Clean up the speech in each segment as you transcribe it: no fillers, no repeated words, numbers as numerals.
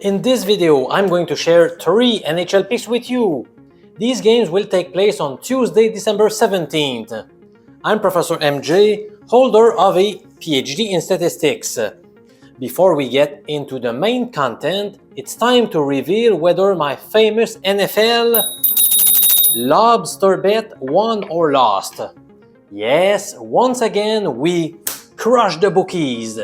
In this video, I'm going to share 3 NHL picks with you. These games will take place on Tuesday, December 17th. I'm Professor MJ, holder of a PhD in statistics. Before we get into the main content, it's time to reveal whether my famous NFL lobster bet won or lost. Yes, once again, we crushed the bookies.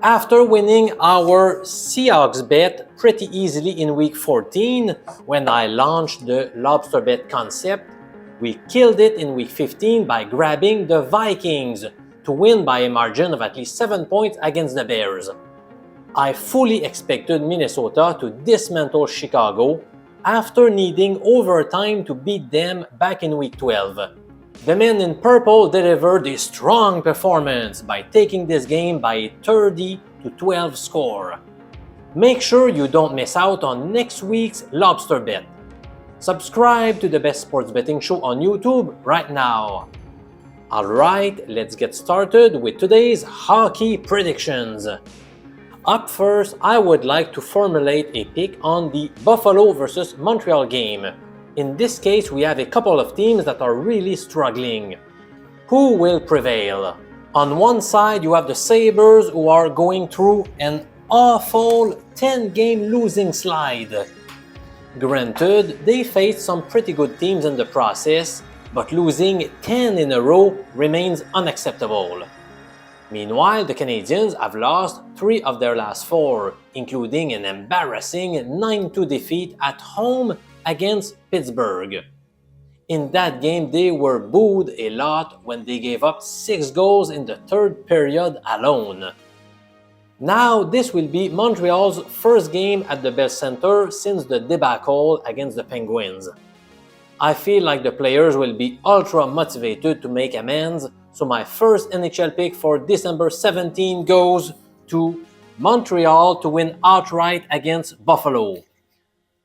After winning our Seahawks bet pretty easily in week 14 when I launched the lobster bet concept, we killed it in week 15 by grabbing the Vikings to win by a margin of at least 7 points against the Bears. I fully expected Minnesota to dismantle Chicago after needing overtime to beat them back in week 12. The men in purple delivered a strong performance by taking this game by a 30-12 score. Make sure you don't miss out on next week's lobster bet. Subscribe to the best sports betting show on YouTube right now. Alright, let's get started with today's hockey predictions. Up first, I would like to formulate a pick on the Buffalo versus Montreal game. In this case, we have a couple of teams that are really struggling. Who will prevail? On one side, you have the Sabres, who are going through an awful 10-game losing slide. Granted, they faced some pretty good teams in the process, but losing 10 in a row remains unacceptable. Meanwhile, the Canadiens have lost 3 of their last 4, including an embarrassing 9-2 defeat at home against Pittsburgh. In that game, they were booed a lot when they gave up 6 goals in the third period alone. Now, this will be Montreal's first game at the Bell Center since the debacle against the Penguins. I feel like the players will be ultra motivated to make amends, so my first NHL pick for December 17 goes to Montreal to win outright against Buffalo.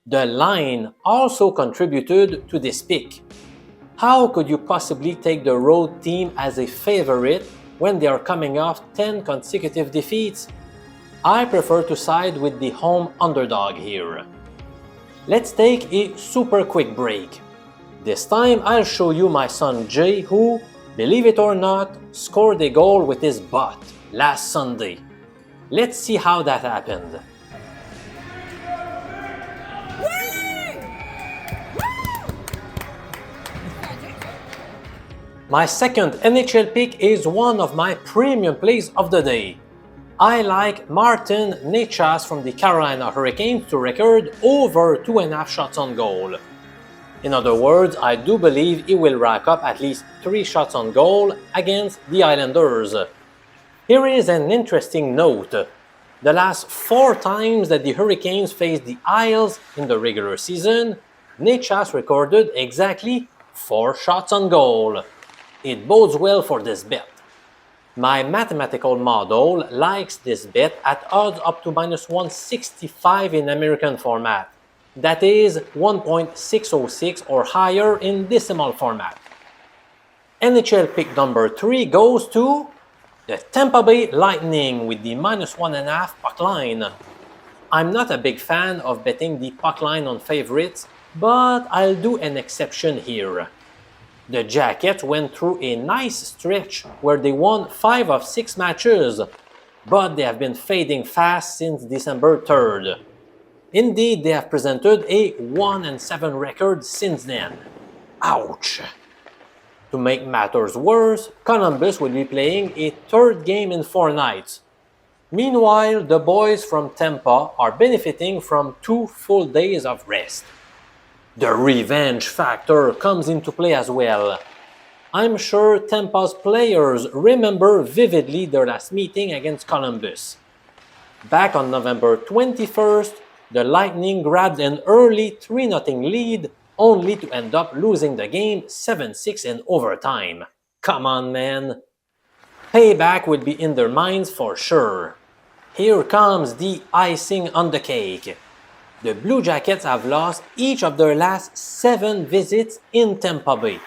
The line also contributed to this pick. How could you possibly take the road team as a favorite when they are coming off 10 consecutive defeats? I prefer to side with the home underdog here. Let's take a super quick break. This time I'll show you my son Jay who, believe it or not, scored a goal with his butt last Sunday. Let's see how that happened. My second NHL pick is one of my premium plays of the day. I like Martin Necas from the Carolina Hurricanes to record over 2.5 shots on goal. In other words, I do believe he will rack up at least 3 shots on goal against the Islanders. Here is an interesting note. The last 4 times that the Hurricanes faced the Isles in the regular season, Necas recorded exactly 4 shots on goal. It bodes well for this bet. My mathematical model likes this bet at odds up to minus 165 in American format. That is 1.606 or higher in decimal format. NHL pick number 3 goes to the Tampa Bay Lightning with the minus 1.5 puck line. I'm not a big fan of betting the puck line on favorites, but I'll do an exception here. The Jackets went through a nice stretch where they won 5 of 6 matches, but they have been fading fast since December 3rd. Indeed, they have presented a 1-7 record since then. Ouch! To make matters worse, Columbus will be playing a 3rd game in 4 nights. Meanwhile, the boys from Tampa are benefiting from 2 full days of rest. The revenge factor comes into play as well. I'm sure Tampa's players remember vividly their last meeting against Columbus. Back on November 21st, the Lightning grabbed an early 3-0 lead only to end up losing the game 7-6 in overtime. Come on, man. Payback will be in their minds for sure. Here comes the icing on the cake. The Blue Jackets have lost each of their last 7 visits in Tampa Bay.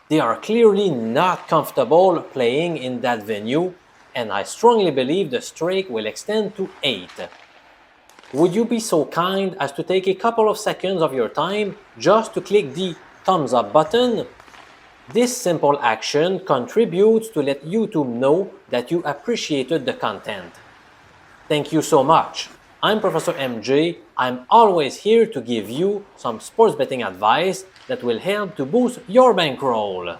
They are clearly not comfortable playing in that venue, and I strongly believe the streak will extend to 8. would you be so kind as to take a couple of seconds of your time just to click the thumbs up button? This simple action contributes to let YouTube know that you appreciated the content. Thank you so much. I'm Professor MJ. I'm always here to give you some sports betting advice that will help to boost your bankroll.